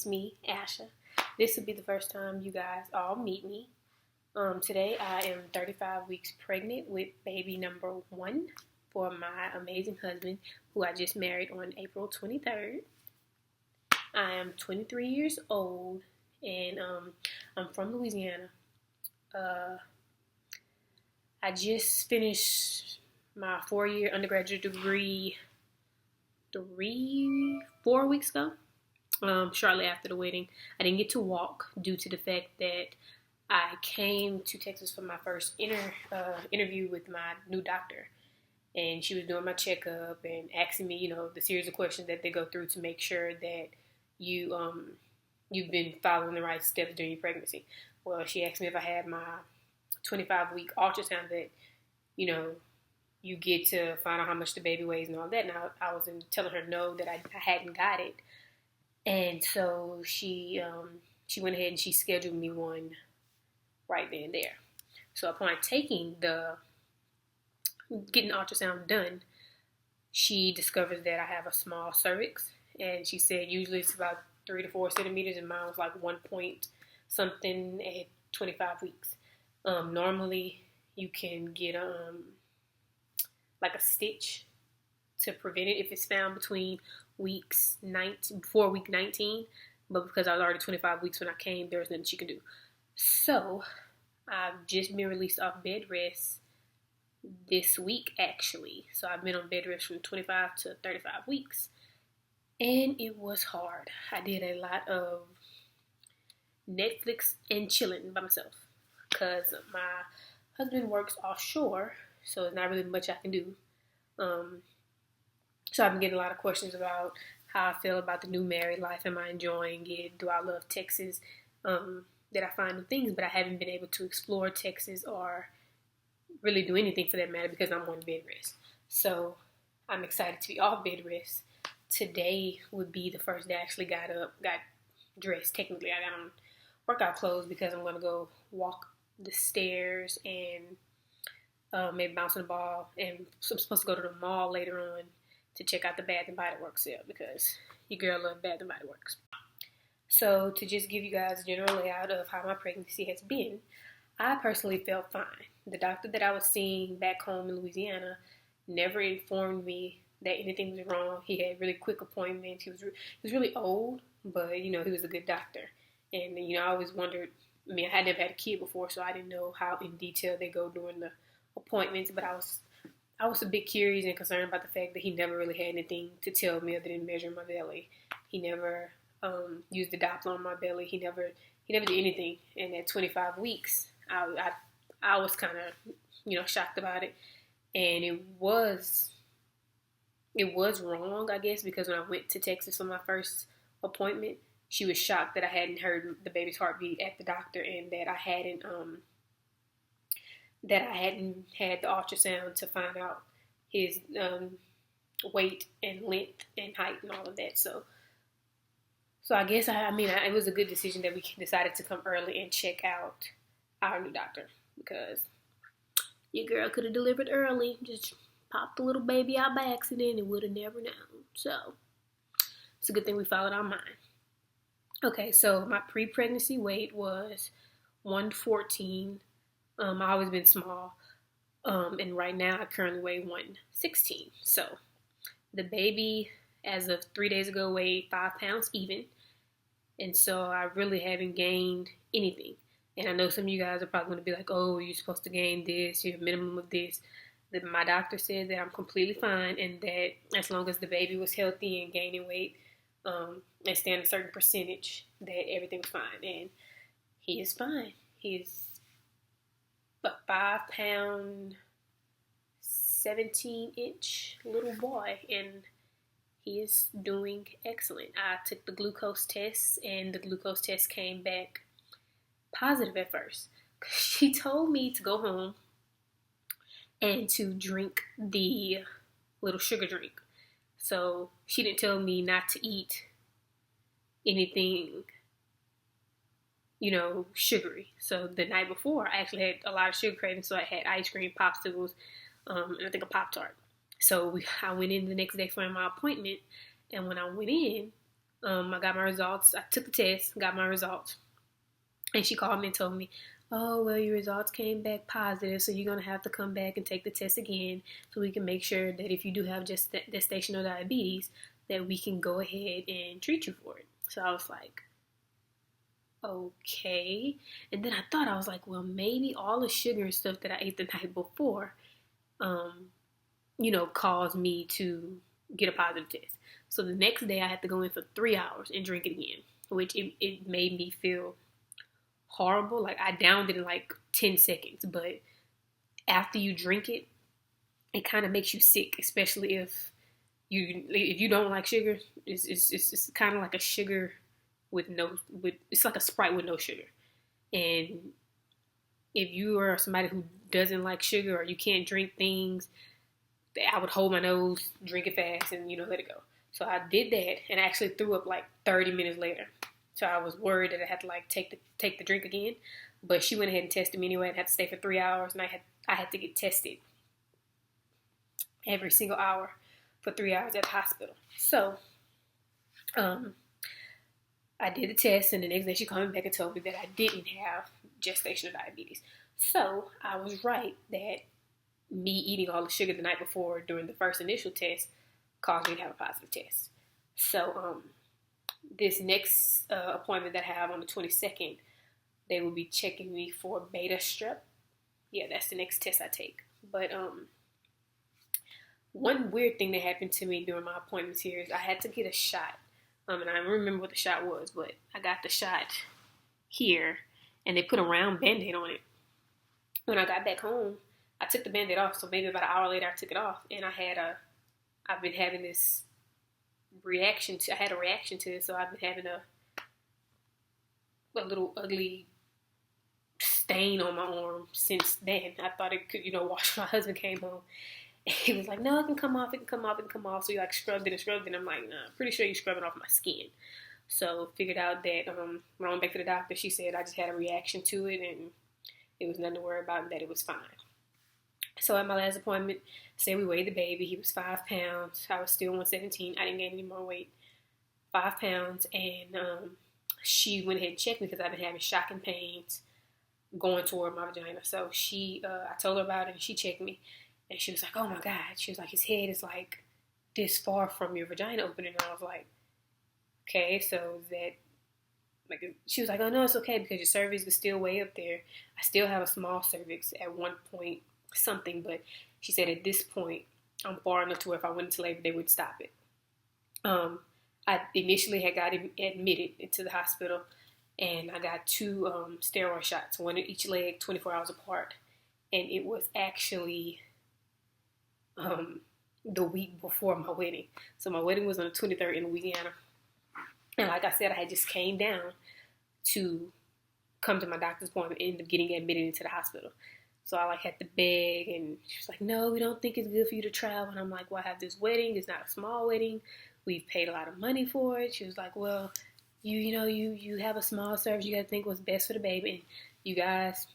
It's me, Asha. This will be the first time you guys all meet me. Today I am 35 weeks pregnant with baby number 1 for my amazing husband who I just married on April 23rd. I am 23 years old and I'm from Louisiana. I just finished my 4-year undergraduate degree 4 weeks ago. Shortly after the wedding. I didn't get to walk due to the fact that I came to Texas for my first interview with my new doctor. And she was doing my checkup and asking me, the series of questions that they go through to make sure that you've been following the right steps during your pregnancy. Well, she asked me if I had my 25-week ultrasound that, you get to find out how much the baby weighs and all that. And I was telling her no, that I hadn't got it. And so she went ahead and she scheduled me one right then and there. So upon getting the ultrasound done, she discovers that I have a small cervix. And she said usually it's about 3 to 4 centimeters, and mine was like 1 point something at 25 weeks. Normally you can get like a stitch to prevent it if it's found between before week 19, but because I was already 25 weeks when I came, there was nothing she could do. So I've just been released off bed rest this week, actually. So I've been on bed rest from 25 to 35 weeks, and it was hard. I did a lot of Netflix and chilling by myself because my husband works offshore, so there's not really much I can do. So I've been getting a lot of questions about how I feel about the new married life. Am I enjoying it? Do I love Texas? Did I find new things? But I haven't been able to explore Texas or really do anything for that matter because I'm on bed rest. So I'm excited to be off bed rest. Today would be the first day I actually got dressed. Technically, I got on workout clothes because I'm going to go walk the stairs and maybe bouncing the ball. And I'm supposed to go to the mall later on to check out the Bath & Body Works sale because your girl loves Bath & Body Works. So to just give you guys a general layout of how my pregnancy has been, I personally felt fine. The doctor that I was seeing back home in Louisiana never informed me that anything was wrong. He had really quick appointments. He was really old, but he was a good doctor. And I always wondered. I had never had a kid before, so I didn't know how in detail they go during the appointments. But I was a bit curious and concerned about the fact that he never really had anything to tell me other than measure my belly. He never used the Doppler on my belly. He never did anything. And at 25 weeks, I was kind of shocked about it, and it was wrong, I guess, because when I went to Texas for my first appointment, she was shocked that I hadn't heard the baby's heartbeat at the doctor and that I hadn't had the ultrasound to find out his weight and length and height and all of that. So I guess it was a good decision that we decided to come early and check out our new doctor because your girl could have delivered early, just popped the little baby out by accident and would have never known. So it's a good thing we followed our mind. Okay, so my pre-pregnancy weight was 114. I've always been small, and right now I currently weigh 116. So the baby, as of 3 days ago, weighed 5 pounds even, and so I really haven't gained anything. And I know some of you guys are probably going to be like, "Oh, you're supposed to gain this, your minimum of this." My doctor said that I'm completely fine, and that as long as the baby was healthy and gaining weight, and staying a certain percentage, that everything was fine. And he is fine. He's a 5 pound, 17-inch little boy, and he is doing excellent. I took the glucose test, and the glucose test came back positive at first. She told me to go home and to drink the little sugar drink. So she didn't tell me not to eat anything, sugary. So the night before, I actually had a lot of sugar cravings, so I had ice cream, popsicles, and I think a Pop-Tart. So I went in the next day for my appointment, and when I went in, I got my results. I took the test, got my results, and she called me and told me, "Oh, well, your results came back positive, so you're gonna have to come back and take the test again, so we can make sure that if you do have just gestational diabetes, that we can go ahead and treat you for it." So I was like, okay. And then I was like, well, maybe all the sugar and stuff that I ate the night before, um, caused me to get a positive test. So the next day I had to go in for 3 hours and drink it again, which it made me feel horrible. Like I downed it in like 10 seconds, but after you drink it, it kind of makes you sick, especially if you don't like sugar. It's kind of like a sugar with it's like a Sprite with no sugar. And if you are somebody who doesn't like sugar or you can't drink things, I would hold my nose, drink it fast, and let it go. So I did that, and I actually threw up like 30 minutes later. So I was worried that I had to like take the drink again, but she went ahead and tested me anyway, and had to stay for 3 hours, and I had to get tested every single hour for 3 hours at the hospital. So, I did the test, and the next day she called me back and told me that I didn't have gestational diabetes. So I was right that me eating all the sugar the night before during the first initial test caused me to have a positive test. So this next appointment that I have on the 22nd, they will be checking me for beta strep. Yeah, that's the next test I take. But one weird thing that happened to me during my appointments here is I had to get a shot. And I don't remember what the shot was, but I got the shot here, and they put a round Band-Aid on it. When I got back home, I took the Band-Aid off, so maybe about an hour later I took it off, and I've been having this I had a reaction to it, so I've been having a little ugly stain on my arm since then. I thought it could, wash. My husband came home, and he was like, no, it can come off, it can come off, it can come off. So he like scrubbed it and scrubbed it, and I'm like, nah, I'm pretty sure you scrubbed it off my skin. So figured out that when I went back to the doctor, she said I just had a reaction to it, and it was nothing to worry about, and that it was fine. So at my last appointment, say we weighed the baby. He was 5 pounds. I was still 117. I didn't gain any more weight. 5 pounds. And she went ahead and checked me because I've been having shocking pains going toward my vagina. So I told her about it, and she checked me. And she was like, oh my God. She was like, his head is like this far from your vagina opening. And I was like, okay, so that, like, she was like, oh no, it's okay because your cervix is still way up there. I still have a small cervix at one point something, but she said at this point I'm far enough to where if I went into labor they would stop it. I initially had got admitted into the hospital, and I got 2 steroid shots, one in each leg, 24 hours apart, and it was actually the week before my wedding. So my wedding was on the 23rd in Louisiana, and like I said, I had just came down to come to my doctor's appointment and ended up getting admitted into the hospital. So I had to beg, and she was like, no, we don't think it's good for you to travel. And I'm like, well, I have this wedding. It's not a small wedding. We've paid a lot of money for it. She was like, well, you have a small service. You got to think what's best for the baby. And you guys,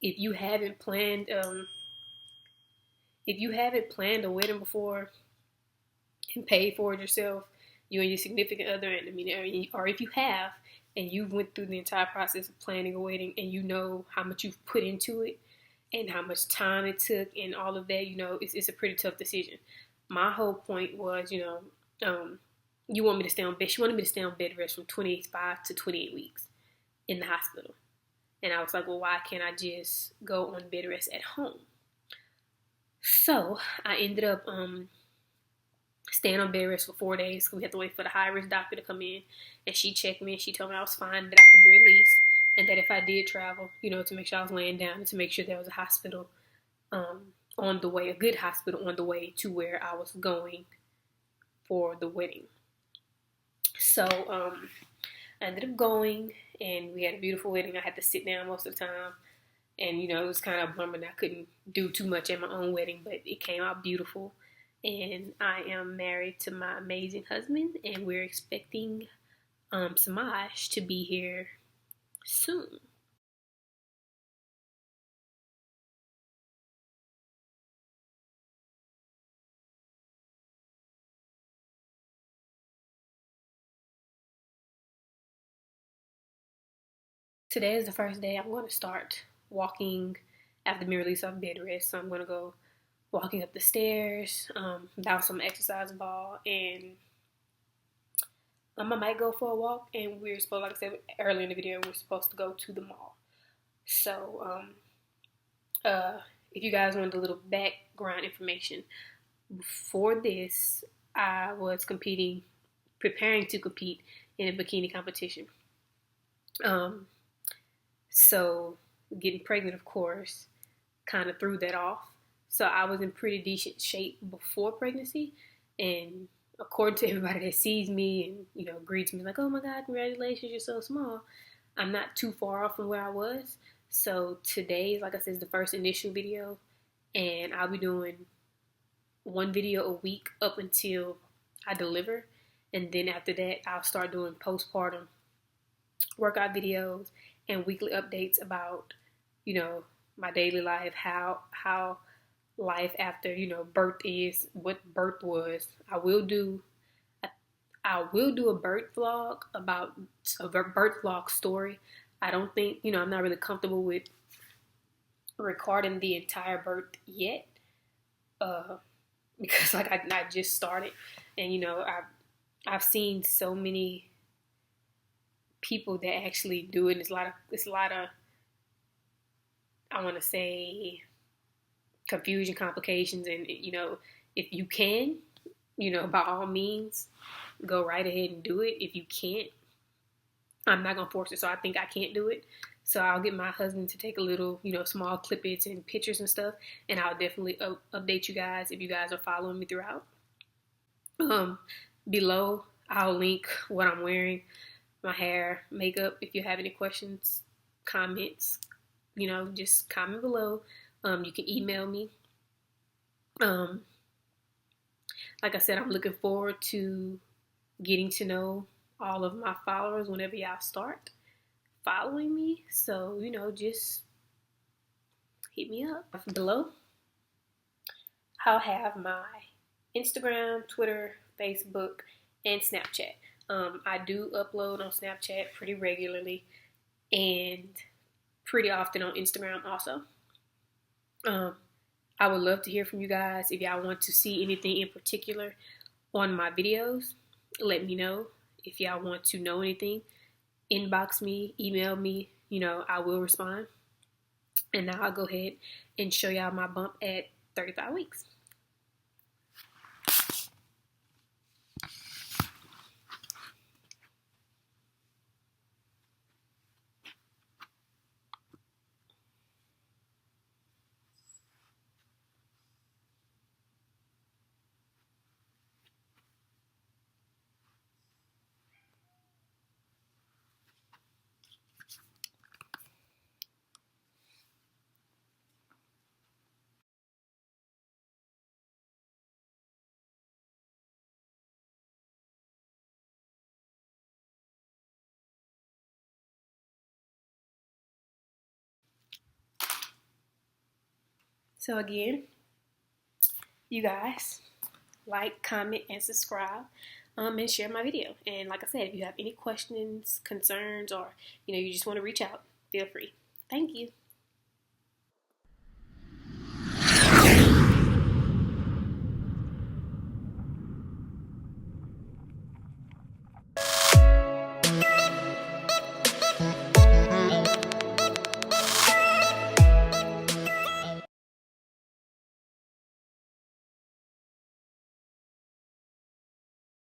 if you haven't planned a wedding before and paid for it yourself, you and your significant other, or if you have, and you went through the entire process of planning a wedding, and you know how much you've put into it and how much time it took and all of that, it's a pretty tough decision. My whole point was, you want me to stay on bed. She wanted me to stay on bed rest from 25 to 28 weeks in the hospital. And I was like, well, why can't I just go on bed rest at home? So I ended up staying on bed rest for 4 days because we had to wait for the high-risk doctor to come in, and she checked me and she told me I was fine, that I could be released, and that if I did travel, to make sure I was laying down and to make sure there was a hospital on the way, a good hospital on the way to where I was going for the wedding. So I ended up going, and we had a beautiful wedding. I had to sit down most of the time, and it was kind of a bummer that I couldn't do too much at my own wedding, but it came out beautiful. And I am married to my amazing husband, and we're expecting Samaj to be here soon. today is the first day I'm going to start walking after being released off bed rest. So I'm going to go walking up the stairs, bounce some exercise ball, and I might go for a walk. And we're supposed, like I said earlier in the video, we're supposed to go to the mall. So, if you guys want a little background information, before this, I was preparing to compete in a bikini competition. So getting pregnant, of course, kind of threw that off. So I was in pretty decent shape before pregnancy, and according to everybody that sees me and greets me like, "Oh my God, congratulations, you're so small," I'm not too far off from where I was. So today, like I said, is the first initial video, and I'll be doing one video a week up until I deliver, and then after that, I'll start doing postpartum workout videos and weekly updates about my daily life, how life after birth is, what birth was. I will do a birth vlog about a birth vlog story. I don't think I'm not really comfortable with recording the entire birth yet, because like I just started, and I've seen so many people that actually do it. It's a lot of I want to say confusion, complications, and if you can, by all means, go right ahead and do it. If you can't, I'm not gonna force it. So I think I can't do it. So I'll get my husband to take a little, small clippets and pictures and stuff, and I'll definitely update you guys if you guys are following me throughout. Below, I'll link what I'm wearing, my hair, makeup. If you have any questions, comments, just comment below. You can email me. Like I said, I'm looking forward to getting to know all of my followers whenever y'all start following me. So, just hit me up. Below, I'll have my Instagram, Twitter, Facebook, and Snapchat. I do upload on Snapchat pretty regularly and pretty often on Instagram also. I would love to hear from you guys. If y'all want to see anything in particular on my videos, let me know. If y'all want to know anything, inbox me, email me, I will respond. And now I'll go ahead and show y'all my bump at 35 weeks. So again, you guys, like, comment, and subscribe, and share my video. And like I said, if you have any questions, concerns, or you just want to reach out, feel free. Thank you.